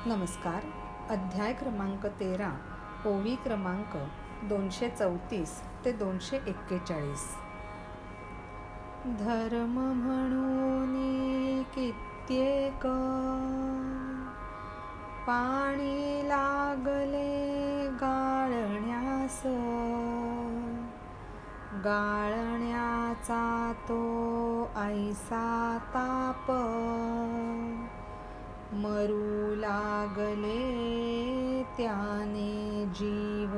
नमस्कार. अध्याय क्रमांक 13, ओवी क्रमांक 234 ते 241. धर्म म्हणून कित्येक पाणी लागले गाळण्यास, गाळण्याचा तो ऐसा ताप, मरू लागले त्याने जीव.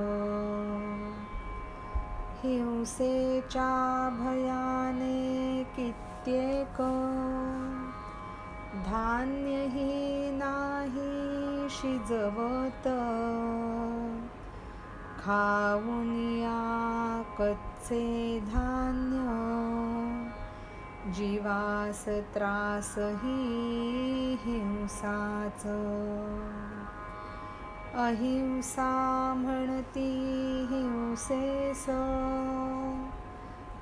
हिंसेच्या भयाने कित्येक धान्यही नाही शिजवत, खाऊन या कच्चे धान्य जीवास त्रासही हिंसाच. अहिंसा म्हणती हिंसेस,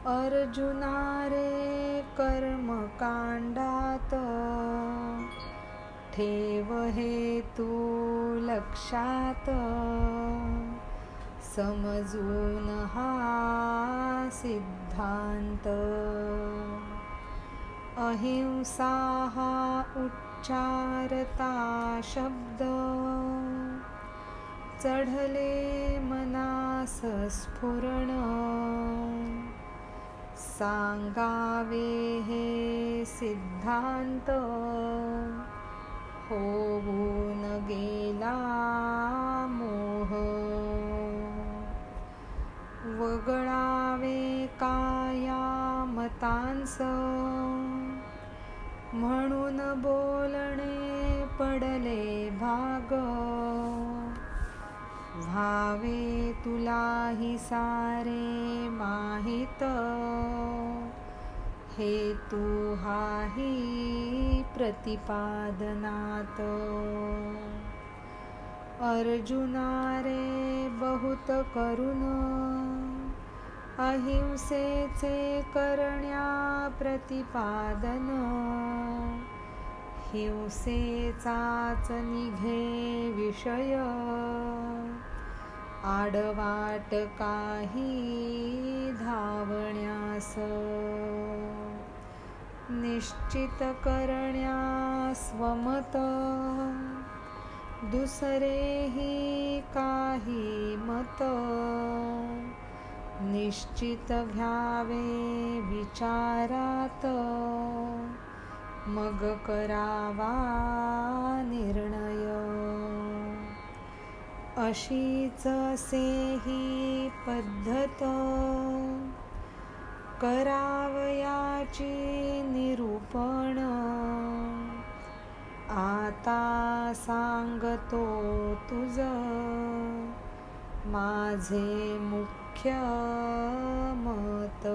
अर्जुना रे कर्मकांडात. ठेव हे तू लक्षात, समजून हा सिद्धांत. अहिंसा हा उच्चारता शब्द, चढले मनास स्फुरण. सांगावे हे सिद्धांत, होऊन गेला मोह. वगळावे काया मतांस, म्हणून बोलणे पडले भाग. व्हावे तुलाही सारे माहित, हे तू हाही प्रतिपादनात. अर्जुना रे बहुत करून अहिंसेचे करण्या प्रतिपादन. हिंसेचाच निघे विषय, आडवाट काही धावण्यास. निश्चित करण्या स्वमत, दुसरेही काही मत. निश्चित घ्यावे विचारात, मग करावा निर्णय. अशीच असेही पद्धत, करावयाची निरूपण. आता सांगतो तुझ, माझे मुख्य मत.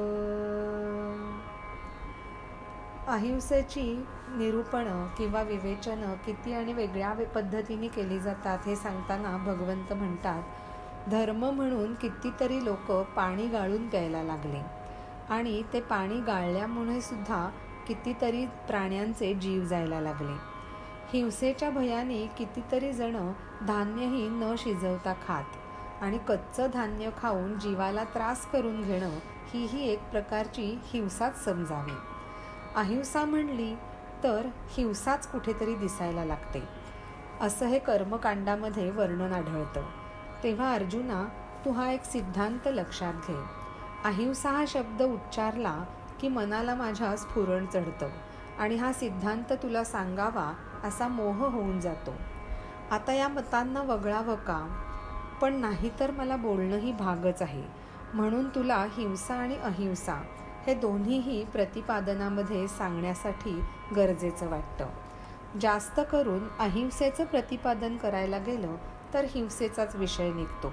अहिंसेची निरूपण किंवा विवेचन किती आणि वेगळ्या पद्धतीने केली जातात हे सांगताना भगवंत म्हणतात, धर्म म्हणून कितीतरी लोक पाणी गाळून प्यायला लागले आणि ते पाणी गाळल्यामुळे सुद्धा कितीतरी प्राण्यांचे जीव जायला लागले. हिंसेच्या भयाने कितीतरी जण धान्यही न शिजवता खात आणि कच्चं धान्य खाऊन जीवाला त्रास करून घेणं ही एक प्रकारची हिंसाच समजावी. अहिंसा म्हणली तर हिंसाच कुठेतरी दिसायला लागते, असं हे कर्मकांडामध्ये वर्णन आढळतं. तेव्हा अर्जुना, तू हा एक सिद्धांत लक्षात घे. अहिंसा हा शब्द उच्चारला की मनाला माझ्या स्फुरण चढतं आणि हा सिद्धांत तुला सांगावा असा मोह होऊन जातो. आता या मतांना वगळावं का? पण नाहीतर मला बोलणंही भागच आहे, म्हणून तुला हिंसा आणि अहिंसा हे दोन्हीही प्रतिपादनामध्ये सांगण्यासाठी गरजेचं वाटतं. जास्त करून अहिंसेचं प्रतिपादन करायला गेलं तर हिंसेचाच विषय निघतो.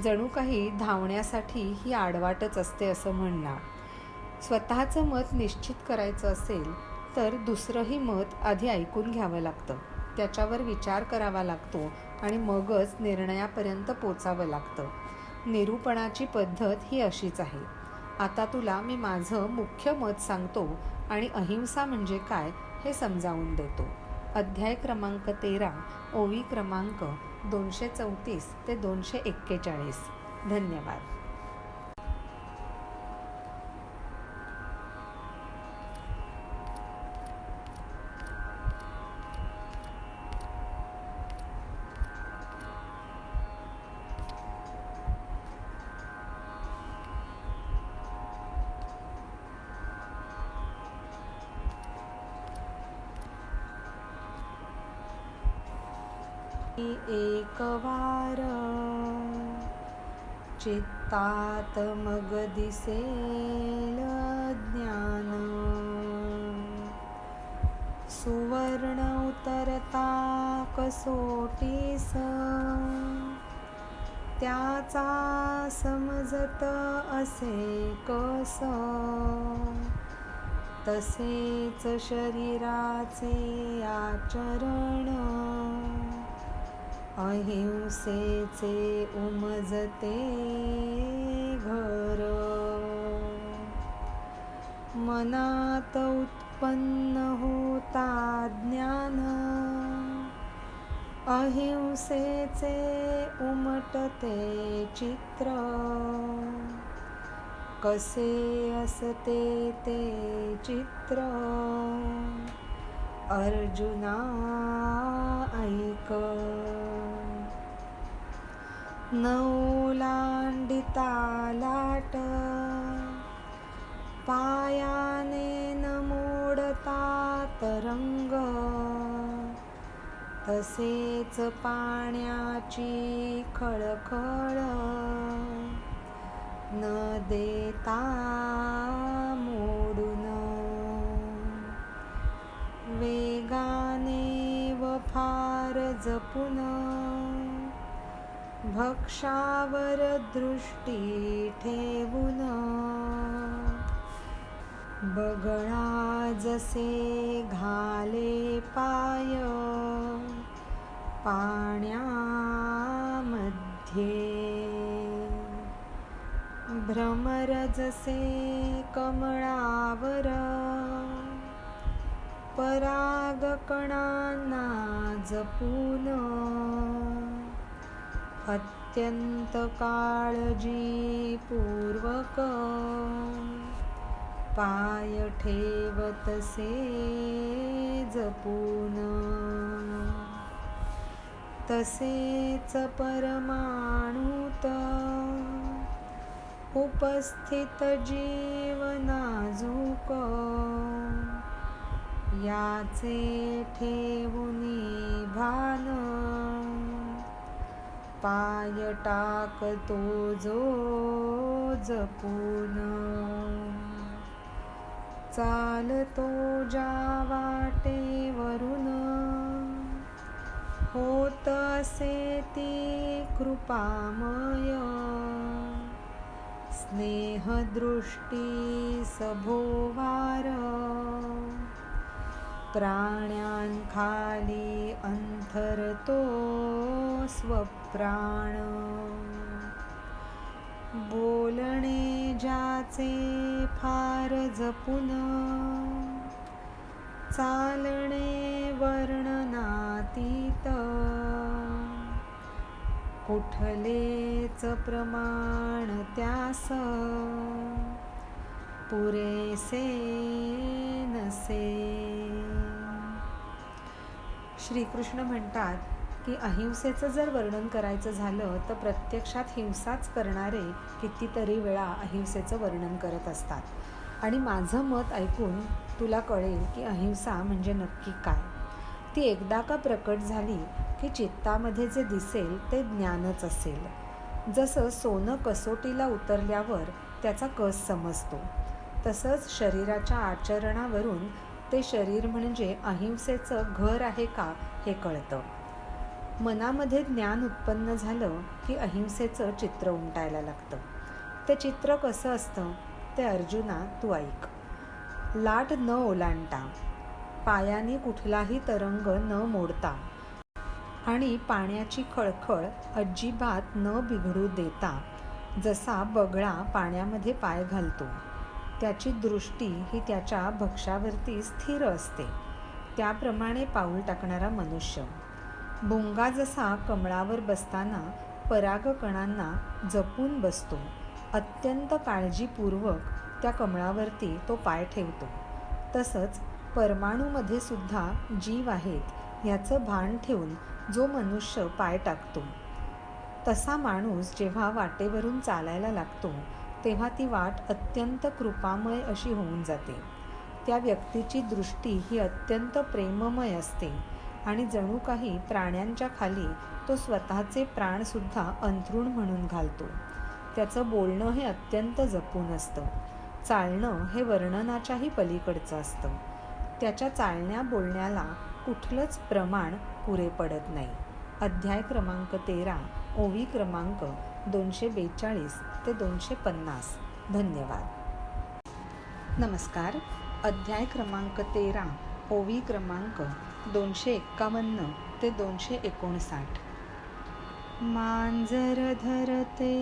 जणू काही धावण्यासाठी ही आडवाटच असते असं म्हणणार. स्वतःचं मत निश्चित करायचं असेल तर दुसरंही मत आधी ऐकून घ्यावं लागतं, त्याच्यावर विचार करावा लागतो आणि मगच निर्णयापर्यंत पोचावं लागतं. निरूपणाची पद्धत ही अशीच आहे. आता तुला मी माझं मुख्य मत सांगतो आणि अहिंसा म्हणजे काय हे समजावून देतो. अध्याय क्रमांक 13, ओवी क्रमांक 234 ते 241. धन्यवाद. एक वार चित्तात मग दिसेल ज्ञान, सुवर्ण उतरता कसोटीस, त्याचा समजत असे कस, तसेच शरीराचे आचरण, अहिंसेचे उमजते घर. मनात उत्पन्न होता ज्ञान, अहिंसेचे उमटते चित्र, कसे असते ते चित्र अर्जुना ऐक. न ओलांडिता लाट, पायाने न मोडता तरंग, तसेच पाण्याची खळखळ, न देता मोडून. वेगाने व फार जपून, भक्षावर दृष्टी ठेवून, बगळा जसे घाले पाय पाण्यामध्ये, भ्रमर जसे कमळावर, परागकणांना जपून, अत्यंत काळजी पूर्वक, पाय ठेवतसे जपून. तसेच परमाणुत उपस्थित जीव नाजूक, याचे ठेवुनी भान, पाय टाकतो जो जपून. चालतो ज्या वाटेवरून, होत असे ती कृपामय, स्नेहदृष्टी सभोवार, प्राण्यांखाली अंथरतो स्वप्राण. बोलणे ज्याचे फार जपून, चालणे वर्णनातीत, कुठलेच प्रमाण त्यास पुरेसे नसे. श्रीकृष्ण म्हणतात की अहिंसेचं जर वर्णन करायचं झालं तर प्रत्यक्षात हिंसाच करणारे कितीतरी वेळा अहिंसेचं वर्णन करत असतात. आणि माझं मत ऐकून तुला कळेल की अहिंसा म्हणजे नक्की काय. ती एकदा का प्रकट झाली की चित्तामध्ये जे दिसेल ते ज्ञानच असेल. जसं सोनं कसोटीला उतरल्यावर त्याचा कस समजतो, तसंच शरीराच्या आचरणावरून ते शरीर म्हणजे अहिंसेचं घर आहे का हे कळतं. मनामध्ये ज्ञान उत्पन्न झालं की अहिंसेचं चित्र उमटायला लागतं. ते चित्र कसं असतं ते अर्जुना तू ऐक. लाट न ओलांडता, पायाने कुठलाही तरंग न मोडता आणि पाण्याची खळखळ अजिबात न बिघडू देता, जसा बगळा पाण्यामध्ये पाय घालतो त्याची दृष्टी ही त्याच्या भक्ष्यावरती स्थिर असते, त्याप्रमाणे पाऊल टाकणारा मनुष्य. भोंगा जसा कमळावर बसताना परागकणांना जपून बसतो, अत्यंत काळजीपूर्वक त्या कमळावरती तो पाय ठेवतो, तसंच परमाणूमध्ये सुद्धा जीव आहेत ह्याचं भान ठेवून जो मनुष्य पाय टाकतो, तसा माणूस जेव्हा वाटेवरून चालायला लागतो तेव्हा ती वाट अत्यंत कृपामय अशी होऊन जाते. त्या व्यक्तीची दृष्टी ही अत्यंत प्रेममय असते आणि जणू काही प्राण्यांच्या खाली तो स्वतःचे प्राणसुद्धा अंथरूण म्हणून घालतो. त्याचं बोलणं हे अत्यंत जपून असतं. चालणं हे वर्णनाच्याही पलीकडचं असतं. त्याच्या चालण्या बोलण्याला कुठलंच प्रमाण पुरे पडत नाही. अध्याय क्रमांक 13, ओवी क्रमांक 242 ते 250. धन्यवाद. नमस्कार. अध्याय क्रमांक 13, ओवी क्रमांक 251 ते 259. मांजर धरते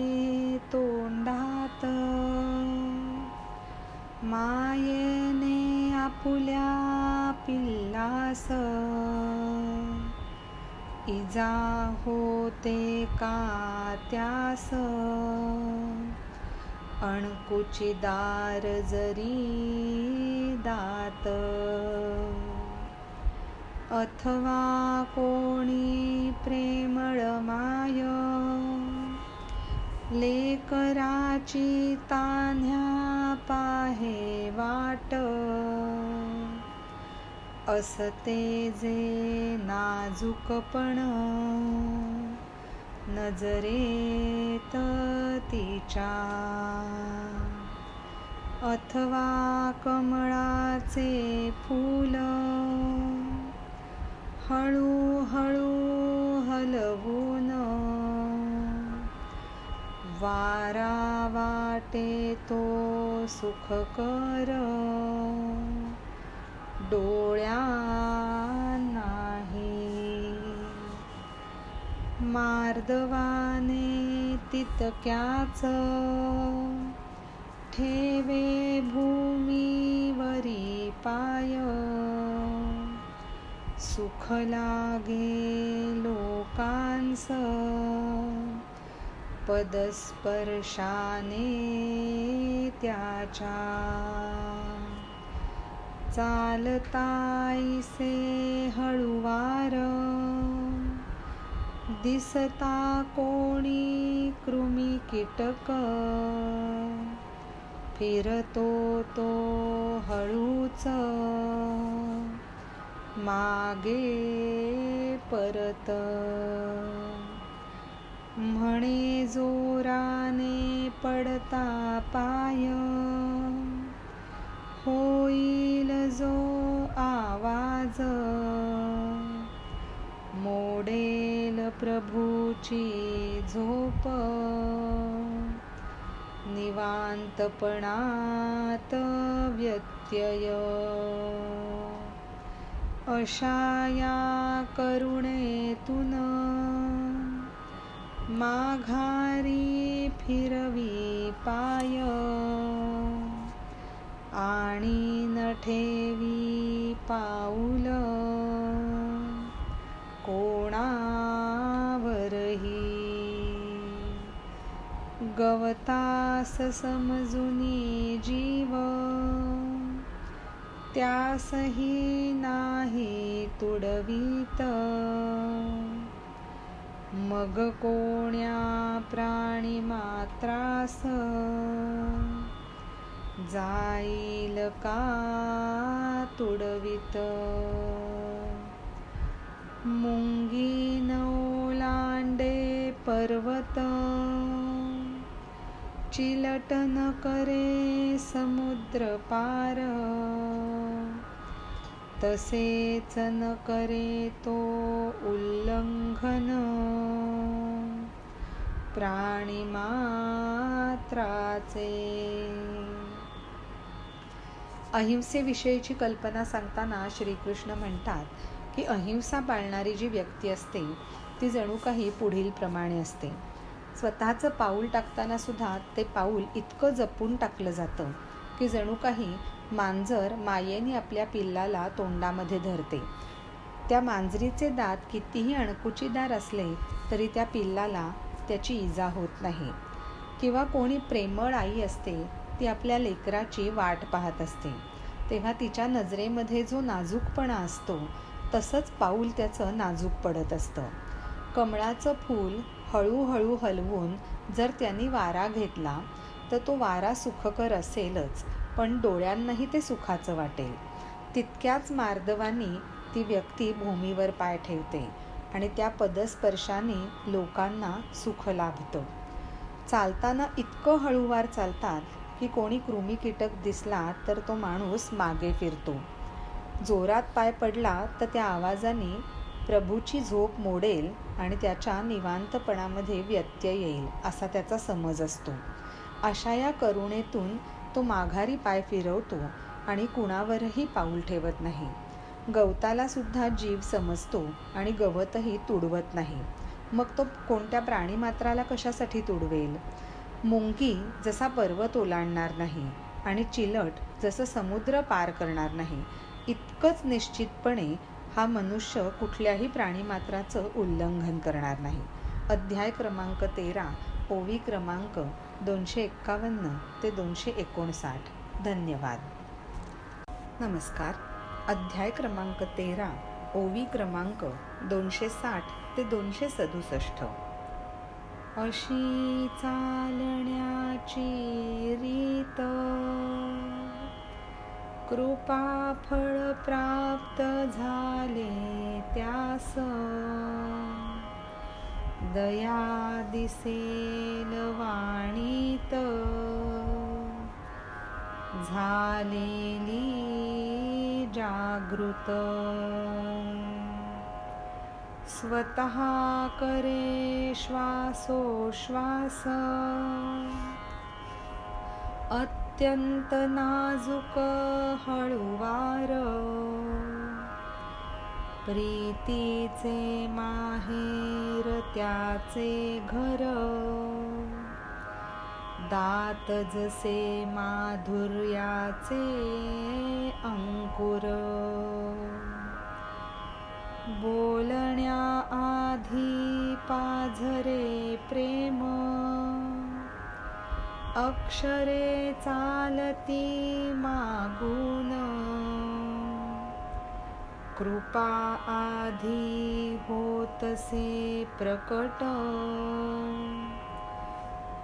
तोंडात, मायेने आपुल्या पिल्लास, इजा होते का त्यास, अणकुचीदार जरी दात, अथवा कोणी प्रेमळ माय, लेकराची तान्ह्या पाहे वाट, असते जे नाजूकपण नजरेत तिच्या, अथवा कमळाचे फूल हळूहळू हलवून, वारा वाटे तो सुखकर डोळ्या नाही, मार्दवाने तितक्याच ठेवे भूमीवरी पाय, सुख लागे लोकांस पदस्पर्शाने त्याच्या, चालतायसे हळुवार दिसता कोणी कृमी कीटक, फिरतो तो हळूच मागे परत, म्हणे जोराने पडता पाय, होईल जो आवाज, मोडेल प्रभूची झोप, निवांतपणात व्यत्यय, अशा या करुणेतून माघारी फिरवी पाय, आणि न ठेवी पाऊल कोणावरही, गवतास समजुनी जीव त्यासही नाही तुडवीत, मग कोण्या प्राणी मात्रास जाईल का तुडवीत, मुंगी न ओलांडे पर्वत, चिलट न करे समुद्र पार, तसेच न करे तो उल्लंघन प्राणी मात्राचे. अहिंसेविषयीची कल्पना सांगताना श्रीकृष्ण म्हणतात की अहिंसा पाळणारी जी व्यक्ती असते ती जणू काही पुढील प्रमाणे असते. स्वतःचं पाऊल टाकताना सुद्धा ते पाऊल इतकं जपून टाकलं जातं की जणू काही मांजर मायेने आपल्या पिल्लाला तोंडामध्ये धरते. त्या मांजरीचे दात कितीही अणकुचीदार असले तरी त्या पिल्लाला त्याची इजा होत नाही. किंवा कोणी प्रेमळ आई असते, ती आपल्या लेकराची वाट पाहत असते, तेव्हा तिच्या नजरेमध्ये जो नाजूकपणा असतो तसंच पाऊल त्याचं नाजूक पडत असतं. कमळाचं फूल हळूहळू हलवून जर त्यांनी वारा घेतला तर तो वारा सुखकर असेलच, पण डोळ्यांनाही ते सुखाचं वाटेल. तितक्याच मार्दवानी ती व्यक्ती भूमीवर पाय ठेवते आणि त्या पदस्पर्शाने लोकांना सुख लाभतं. चालताना इतकं हळूवार चालतात की कोणी कृमी कीटक दिसला तर तो माणूस मागे फिरतो. जोरात पाय पडला तर त्या आवाजाने प्रभूची झोप मोडेल आणि त्याच्या निवांतपणामध्ये व्यत्यय येईल असा त्याचा समज असतो. अशा या करुणेतून तो माघारी पाय फिरवतो आणि कुणावरही पाऊल ठेवत नाही. गवताला सुद्धा जीव समजतो आणि गवतही तुडवत नाही. मग तो कोणत्या प्राणीमात्राला कशासाठी तुडवेल? मुंगी जसा पर्वत ओलांडणार नाही आणि चिलट जसं समुद्र पार करणार नाही, इतकंच निश्चितपणे हा मनुष्य कुठल्याही प्राणीमात्राचं उल्लंघन करणार नाही. अध्याय क्रमांक 13, ओवी क्रमांक 251 ते 259. धन्यवाद. नमस्कार. अध्याय क्रमांक 13, ओवी क्रमांक 260 ते 267. अशी चालण्याची रीत कृपा फळ प्राप्त झाले त्यास, दया दिसेल वाणीत झालेली जागृत. स्वतः करे श्वासोश्वास अत्यंत नाजूक हळुवार. प्रीतीचे माहेर त्याचे घर, दात जसे माधुर्याचे अंकुर. बोलण्या आधी पाझरे प्रेम, अक्षरे चालती मागून. कृपा आधी होतसे प्रकट,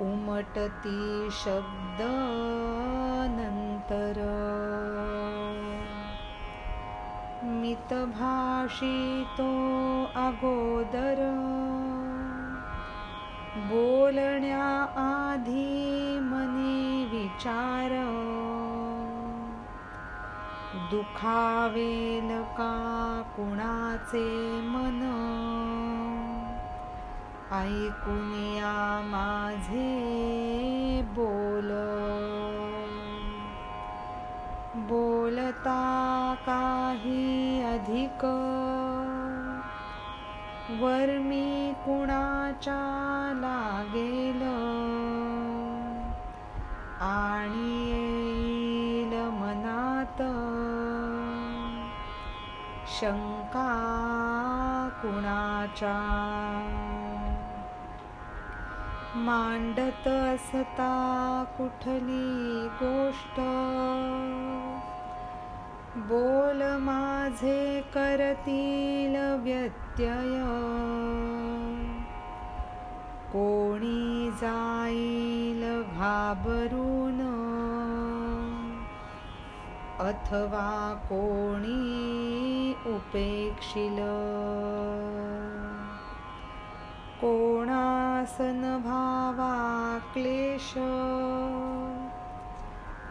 उमटती शब्द नंतर. मितभाषी तो अगोदर, बोलण्या आधी मनी विचार. दुखावेल का कुणाचे मन, ऐकुनिया माझे बोल. बोलता काही अधिक, वर्मी कुणाच्या लागेल. आणि येईल मनात शंका कुणाच्या. मांडत असता कुठली गोष्ट, बोल माझे करतील व्यत्यय. कोणी जाईल घाबरून, अथवा कोणी उपेक्षिल. कोणासन भावा क्लेश,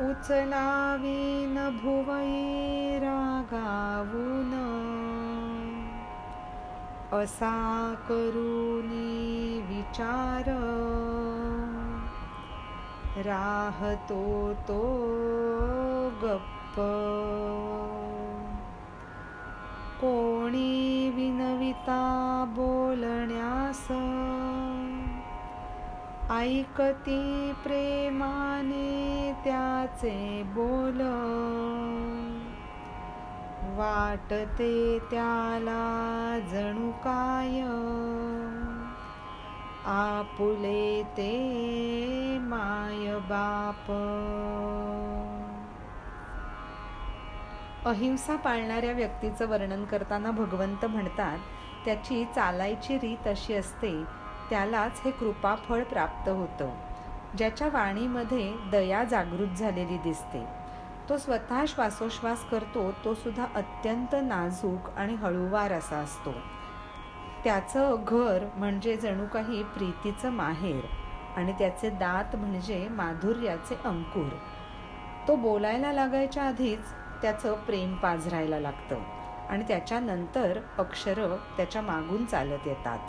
उचलावीन भुवई रागावून. असा करूनी विचार, राहतो तो गप्प. कोणी विनविता बोलण्यास, ऐकती प्रेमाने त्याचे बोल, वाटते त्याला जणू काय आपुले ते माय बाप. अहिंसा पाळणाऱ्या व्यक्तीचं वर्णन करताना भगवंत म्हणतात, त्याची चालायची रीत अशी असते, त्यालाच हे कृपाफळ प्राप्त होतं. ज्याच्या वाणीमध्ये दया जागृत झालेली दिसते, तो स्वतः श्वासोश्वास करतो, तो सुद्धा अत्यंत नाजूक आणि हळूवार असा असतो. त्याचं घर म्हणजे जणू काही प्रीतीचं माहेर आणि त्याचे दात म्हणजे माधुर्याचे अंकुर. तो बोलायला लागायच्या आधीच त्याचं प्रेम पाझरायला लागतं आणि त्याच्यानंतर अक्षरं त्याच्या मागून चालत येतात.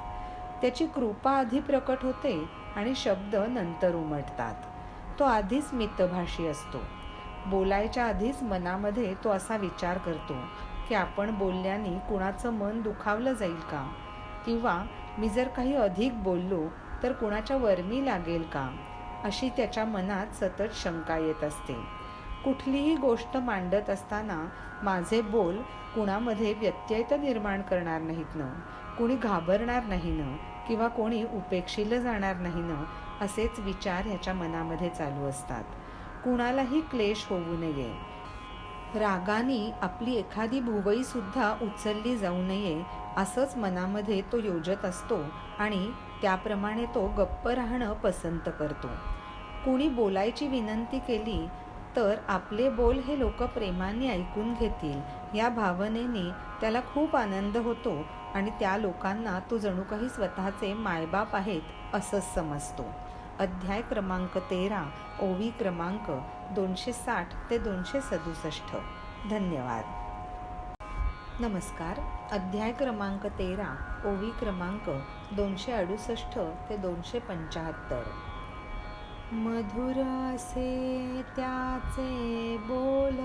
त्याची कृपा आधी प्रकट होते आणि शब्द नंतर उमटतात. तो आधीच मितभाषी असतो. बोलायच्या आधीच मनामध्ये तो असा विचार करतो की आपण बोलल्याने कुणाचं मन दुखावलं जाईल का, किंवा मी जर काही अधिक बोललो तर कुणाच्या वर्मी लागेल का, अशी त्याच्या मनात सतत शंका येत असते. कुठलीही गोष्ट मांडत असताना माझे बोल कुणामध्ये व्यत्यय तर निर्माण करणार नाहीत ना, कुणी घाबरणार नाही ना, किंवा कोणी उपेक्षिलं जाणार नाही ना, असेच विचार ह्याच्या मनामध्ये चालू असतात. कुणालाही क्लेश होऊ नये, रागाने आपली एखादी भुवईसुद्धा उचलली जाऊ नये, असंच मनामध्ये तो योजत असतो आणि त्याप्रमाणे तो गप्प राहणं पसंत करतो. कुणी बोलायची विनंती केली तर आपले बोल हे लोक प्रेमाने ऐकून घेतील या भावनेने त्याला खूप आनंद होतो आणि त्या लोकांना तो जणू काही स्वतःचे मायबाप आहेत असंच समजतो. अध्याय क्रमांक 13, ओवी क्रमांक 260 ते 267. धन्यवाद. नमस्कार. अध्याय क्रमांक 13, ओवी क्रमांक 268 ते 275. मधुर असे त्याचे बोल,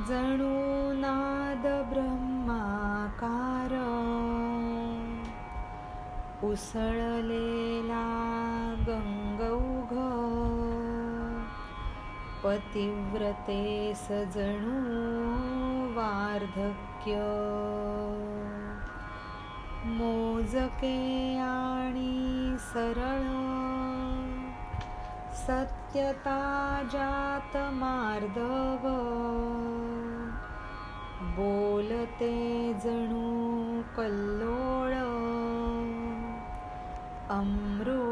जणू नाद ब्रह्माकार, उसळलेला गंगौघ, पतिव्रतेस जणू वार्धक्य, मोजके आणि सरळ, सत्यता जात मार्दव, बोलते जणू कल्लोळ, अमृताचे,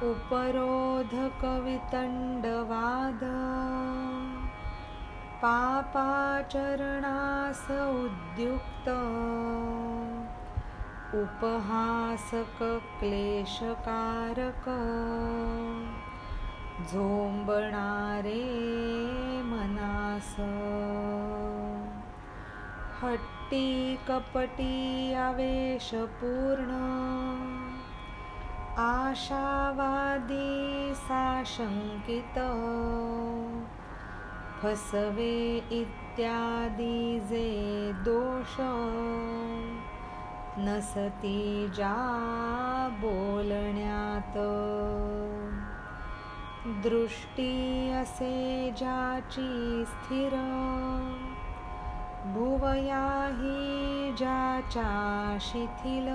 उपरोधक वितंडवाद, पापाचरणास उद्युक्त, उपहासक क्लेशकारक, झोंबणारे मनास, हट्टी कपटी आवेशपूर्ण, आशावादी साशंकित, फसवे इत्यादी जे दोष, नसती जा बोलण्यात, दृष्टी असे ज्याची स्थिर, भुवयाही ज्याच्या शिथिल,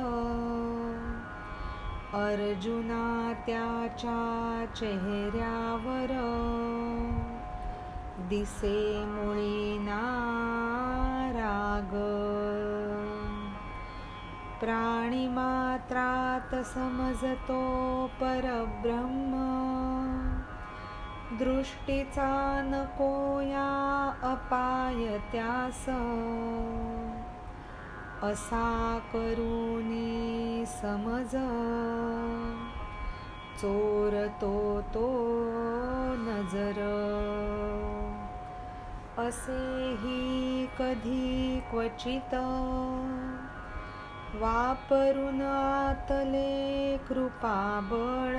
अर्जुना त्याच्या चेहऱ्यावर, दिसे मुळी नाराग, प्राणिमात्रात समजतो परब्रह्म, दृष्टीचा नको या अपाय त्यास, असा करूनी समज, चोरतो तो नजर, असेही कधी क्वचित, वापरून आतले कृपाबळ,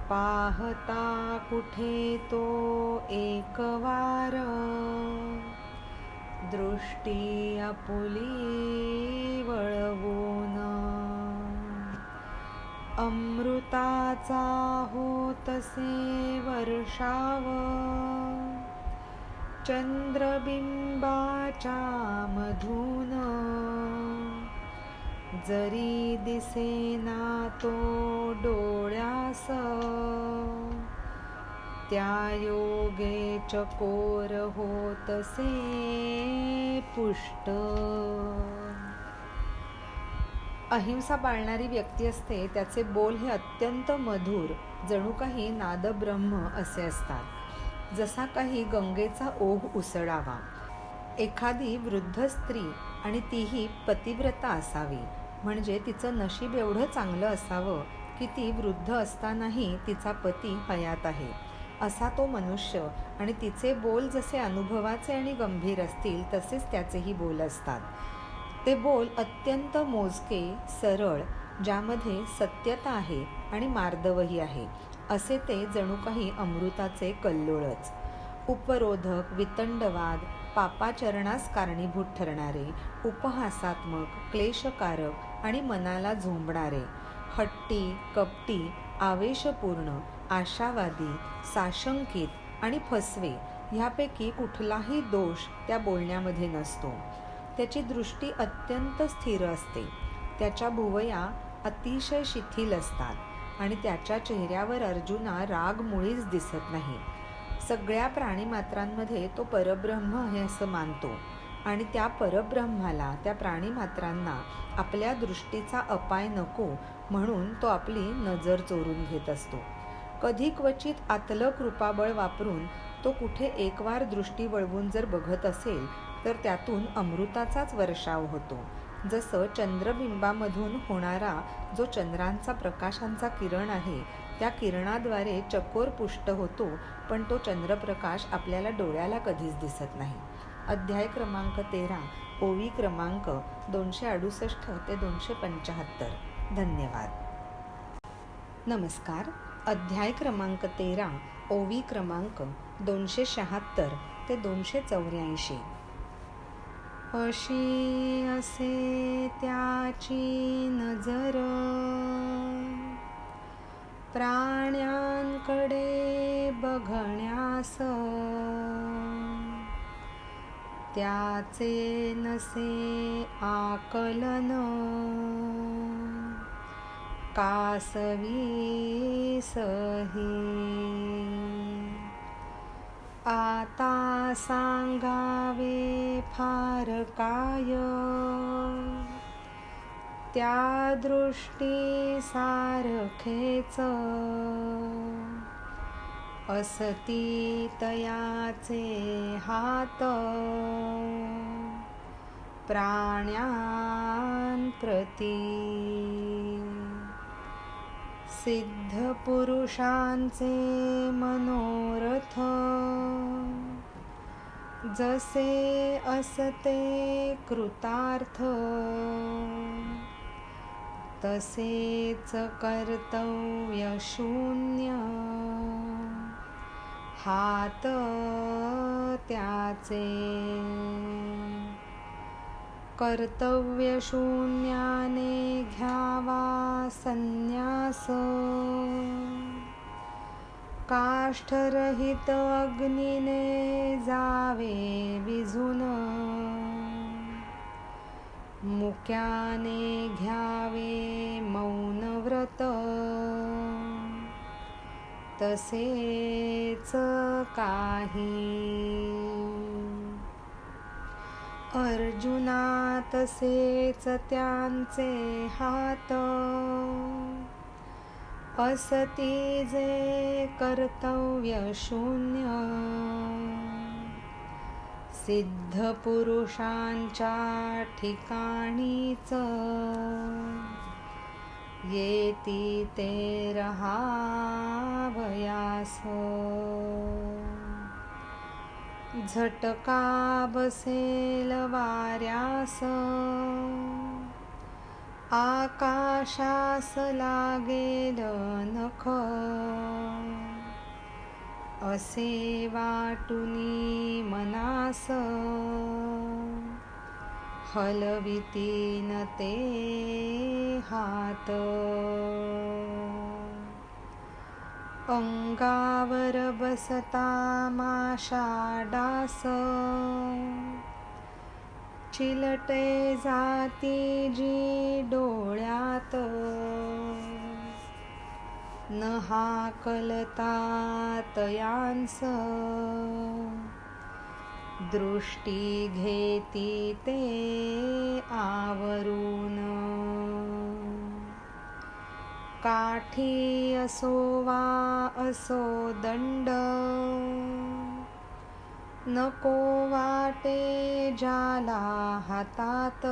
पाहता कुठे तो एकवार, दृष्टी आपुली वळवून अमृताचा होतसे वर्षाव चंद्रबिंबाच्या मधून जरी दिसेना तो डोळ्यास त्या योगे चकोर होतसे पुष्ट. अहिंसा पाळणारी व्यक्ती असते त्याचे बोल हे अत्यंत मधुर, जणू काही नादब्रह्म असे असतात. जसा काही गंगेचा ओघ उसळावा. एखादी वृद्ध स्त्री आणि तीही पतिव्रता असावी, म्हणजे तिचं नशीब एवढं चांगलं असावं की ती वृद्ध असतानाही तिचा पती हयात आहे असा तो मनुष्य, आणि तिचे बोल जसे अनुभवाचे आणि गंभीर असतील तसेच त्याचेही बोल असतात. ते बोल अत्यंत मोजके, सरळ, ज्यामध्ये सत्यता आहे आणि मार्दवही आहे, असे ते जणू काही अमृताचे कल्लोळच. उपरोधक, वितंडवाद, पापाचरणास कारणीभूत ठरणारे, उपहासात्मक, क्लेशकारक आणि मनाला झोंबणारे, हट्टी, कपटी, आवेशपूर्ण, आशावादी, साशंकित आणि फसवे ह्यापैकी कुठलाही दोष त्या बोलण्यामध्ये नसतो. त्याची दृष्टी अत्यंत स्थिर असते. त्याच्या भुवया अतिशय शिथिल असतात आणि त्याच्या चेहऱ्यावर अर्जुना राग मुळीच दिसत नाही. सगळ्या प्राणीमात्रांमध्ये तो परब्रह्म आहे असं मानतो आणि त्या परब्रह्माला, त्या प्राणीमात्रांना आपल्या दृष्टीचा अपाय नको म्हणून तो आपली नजर चोरून घेत असतो. कधी क्वचित आतलं कृपाबळ वापरून तो कुठे एकवार दृष्टी वळवून जर बघत असेल तर त्यातून अमृताचाच वर्षाव होतो. जसं चंद्रबिंबामधून होणारा जो चंद्रांचा प्रकाशांचा किरण आहे, त्या किरणाद्वारे चकोर पुष्ट होतो, पण तो चंद्रप्रकाश आपल्याला डोळ्याला कधीच दिसत नाही. अध्याय क्रमांक 13, ओवी क्रमांक 268 ते 275. धन्यवाद. नमस्कार. अध्याय क्रमांक 13, ओवी क्रमांक 276 ते 284. अशी असे त्याची नजर प्राण्यांकडे बघण्यास, त्याचे नसे आकलन कासवी सही. आता सांगावे फार काय त्या दृष्टी सारखेच, असती तयाचे हात प्राण्यांप्रती. सिद्ध पुरुषांचे मनोरथ जसे असते कृतार्थ, तसेच कर्तव्य शून्य हात त्याचे. कर्तव्य शून्याने घ्यावा संन्यास, काष्ठरहित अग्नीने जावे विझून, मुक्याने घ्यावे मौन व्रत, तसेच काही. अर्जुना तसेच त्यांचे हात, असती जे कर्तव्य शून्य, सिद्ध पुरुषांच्या ठिकाणीच येती ते रहावयास. झटका बसेल वाऱ्यास, आकाशास लागेल नख, असे वाटुनी मनास हलवितीन ते हात, अंगावर बसता माशा डास, चिलटे जाती जी डोळ्यात, न हाकलता तयांस, दृष्टी घेती ते आवरून, काठी असो वा असो दंड, नको वाटे ज्याला हातात,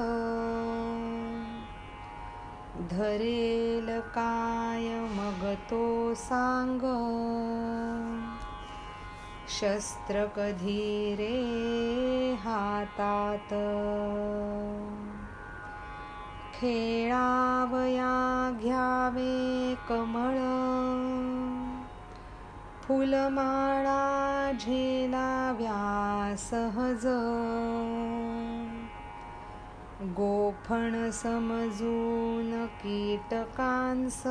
धरेल काय मग तो सांग, शस्त्र कधी रे हातात, खेळावया घ्यावे कमळ, फुलमाळा झेलाव्या सहज, गोफण समजून कीटकांस,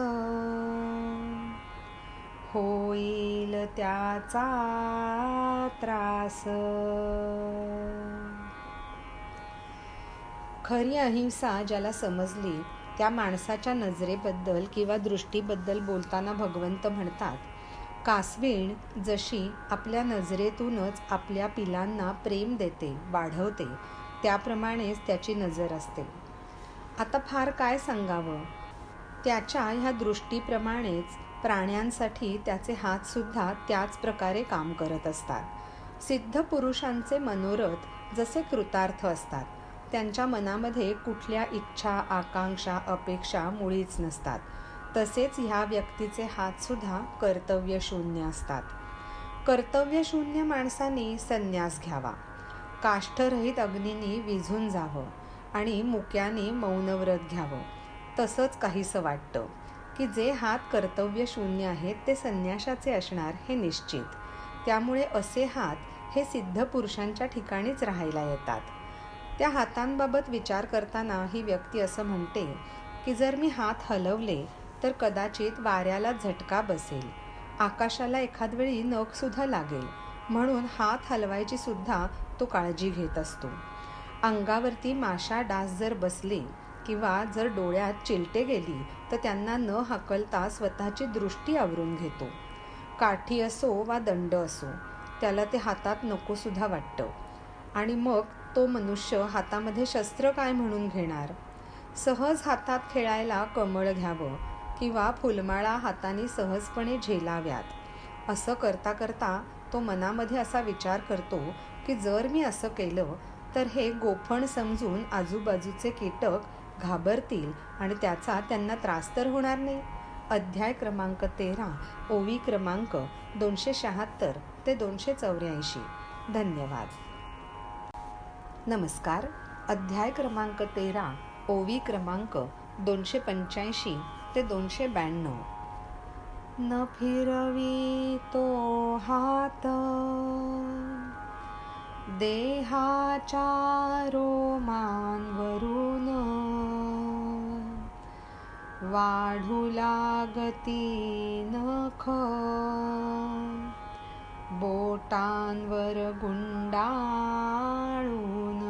होईल त्याचा त्रास. खरी अहिंसा ज्याला समजली त्या माणसाच्या नजरेबद्दल किंवा दृष्टीबद्दल बोलताना भगवंत म्हणतात, कासवीण जशी आपल्या नजरेतूनच आपल्या पिलांना प्रेम देते, वाढवते, त्याप्रमाणेच त्याची नजर असते. आता फार काय सांगावं, त्याच्या ह्या दृष्टीप्रमाणेच प्राण्यांसाठी त्याचे हातसुद्धा त्याच प्रकारे काम करत असतात. सिद्ध पुरुषांचे मनोरथ जसे कृतार्थ असतात, त्यांच्या मनामध्ये कुठल्या इच्छा, आकांक्षा, अपेक्षा मुळीच नसतात, तसेच ह्या व्यक्तीचे हातसुद्धा कर्तव्यशून्य असतात. कर्तव्यशून्य माणसाने संन्यास घ्यावा, काष्ठरहित अग्नीने विझून जावं आणि मुक्याने मौनव्रत घ्यावं. तसंच काहीसं वाटतं की जे हात कर्तव्यशून्य आहेत ते संन्यासाचे असणार हे निश्चित. त्यामुळे असे हात हे सिद्ध पुरुषांच्या ठिकाणीच राहायला येतात. त्या हातांबाबत विचार करताना ही व्यक्ती असं म्हणते की जर मी हात हलवले तर कदाचित वाऱ्याला झटका बसेल, आकाशाला एखाद वेळी नखसुद्धा लागेल, म्हणून हात हलवायची सुद्धा तो काळजी घेत असतो. अंगावरती माशा डास जर बसले किंवा जर डोळ्यात चिलटे गेली तर त्यांना न हाकलता स्वतःची दृष्टी आवरून घेतो. काठी असो वा दंड असो, त्याला ते हातात नकोसुद्धा वाटतं. आणि मग तो मनुष्य हातामध्ये शस्त्र काय म्हणून घेणार? सहज हातात खेळायला कमळ घ्यावं किंवा फुलमाळा हाताने सहजपणे झेलाव्यात. असं करता करता तो मनामध्ये असा विचार करतो की जर मी असं केलं तर हे गोफण समजून आजूबाजूचे कीटक घाबरतील आणि त्याचा त्यांना त्रास तर होणार नाही. अध्याय क्रमांक 13, ओवी क्रमांक 276 ते 284. धन्यवाद. नमस्कार. अध्याय क्रमांक 13, ओवी क्रमांक 285 ते 292. न फिरवी तो हात देहाच्या रोमांवरून, वाढू लागती नख बोटांवर गुंडाळून,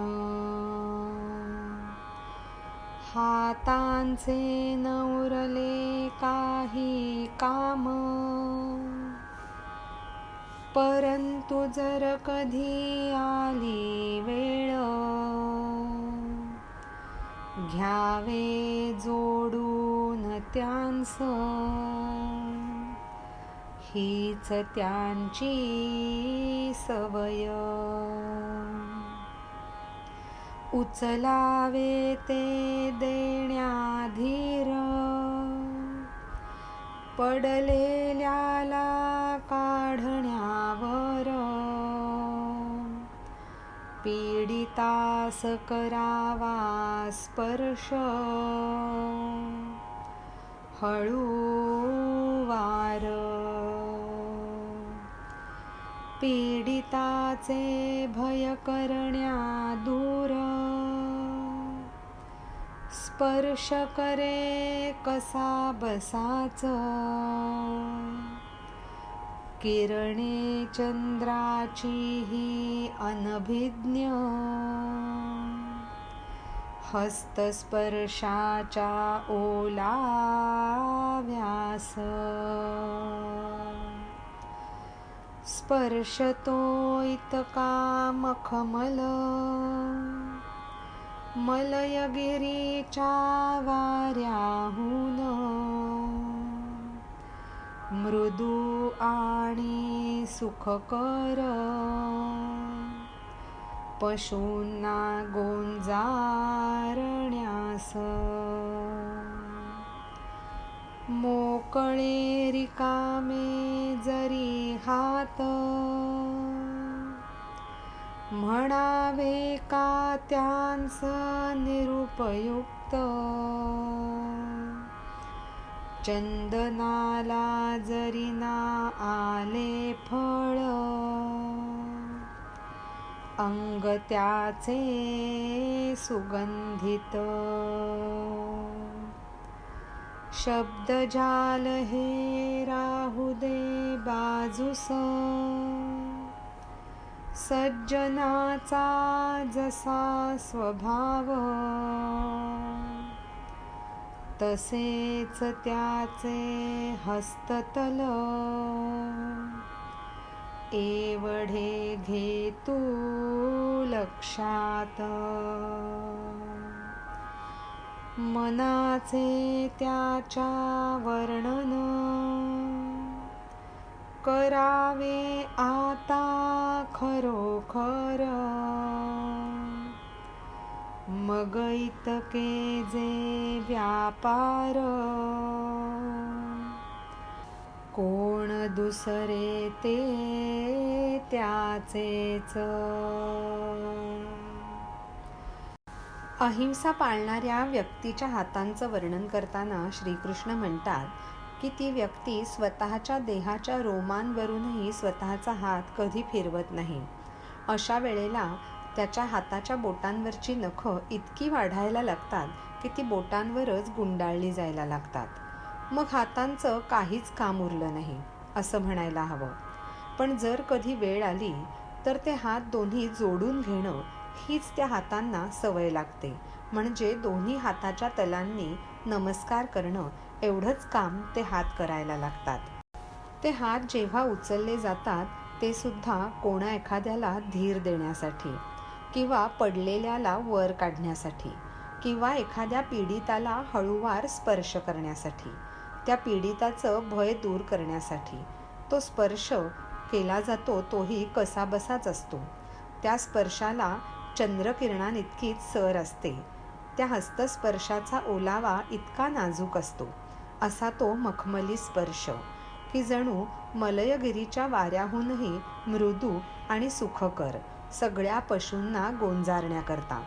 हातांचे नवरले काही काम, परंतु जर कधी आली वेळ घ्यावे जोडून त्यांस, हीच त्यांची सवय. उचलावे ते देण्याधीर, पडलेल्याला काढण्यावर, पीडितास करावा स्पर्श, हळूवार. पीडिताचे भय करण्या दूर, स्पर्श करे कसा बसाच, किरणे चंद्राची ही अनभिज्ञ, हस्तस्पर्शाच्या ओला व्यास, स्पर्शतो इतका मखमल, मलयगिरीच्या वाऱ्याहून, मृदू आणि सुखकर, पशूंना गोंजारण्यास, मोकळे रिकामे जरी हात, म्हणावे का त्यांस निरुपयुक्त, चंदनाला जरी ना आले फळ, अंग त्याचे सुगंधित, शब्दजाल हे राहू दे बाजूस, सज्जनाचा जसा स्वभाव, तसेच त्याचे हस्ततल, एवढे घे तू लक्षात. मनाचे त्याच्या वर्णन करावे आता खरोखर, मग इतके जे व्यापार, कोण दुसरे ते त्याचेच. अहिंसा पाळणाऱ्या व्यक्तीच्या हातांचं वर्णन करताना श्रीकृष्ण म्हणतात की ती व्यक्ती स्वतःच्या देहाच्या रोमांवरूनही स्वतःचा हात कधी फिरवत नाही. अशा वेळेला त्याच्या हाताच्या बोटांवरची नखं इतकी वाढायला लागतात की ती बोटांवरच गुंडाळली जायला लागतात. मग हातांचं काहीच काम उरलं नाही असं म्हणायला हवं. पण जर कधी वेळ आली तर ते हात दोन्ही जोडून घेणं हीच त्या हातांना सवय लागते. म्हणजे दोन्ही हाताच्या तलांनी नमस्कार करणं एवढंच काम ते हात करायला लागतात. ते हात जेव्हा उचलले जातात ते सुद्धा कोणा एखाद्याला धीर देण्यासाठी, किंवा पडलेल्याला वर काढण्यासाठी, किंवा एखाद्या पीडिताला हळूवार स्पर्श करण्यासाठी, त्या पीडिताचं भय दूर करण्यासाठी. तो स्पर्श केला जातो तोही कसाबसाच असतो. त्या स्पर्शाला चंद्रकिरणांइतकीच सर असते. त्या हस्तस्पर्शाचा ओलावा इतका नाजूक असतो. असा तो मखमली स्पर्श की जणू मलयगिरीच्या वाऱ्याहूनही मृदू आणि सुखकर, सगळ्या पशूंना गोंजारण्याकरता.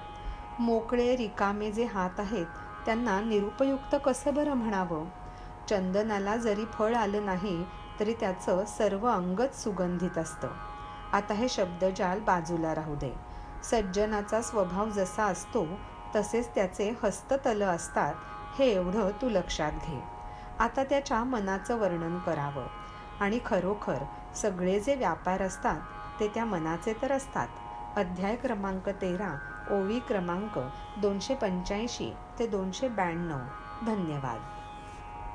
मोकळे रिकामे जे हात आहेत त्यांना निरुपयुक्त कसं बरं म्हणावं? चंदनाला जरी फळ आलं नाही तरी त्याचं सर्व अंगच सुगंधित असतं. आता हे शब्दजाल बाजूला राहू दे. सज्जनाचा स्वभाव जसा असतो तसेच त्याचे हस्ततल असतात हे एवढं तू लक्षात घे. आता त्याच्या मनाचं वर्णन करावं. आणि खरोखर सगळे जे व्यापार असतात ते त्या मनाचे तर असतात. अध्याय क्रमांक 13, ओवी क्रमांक 285 ते 292. धन्यवाद.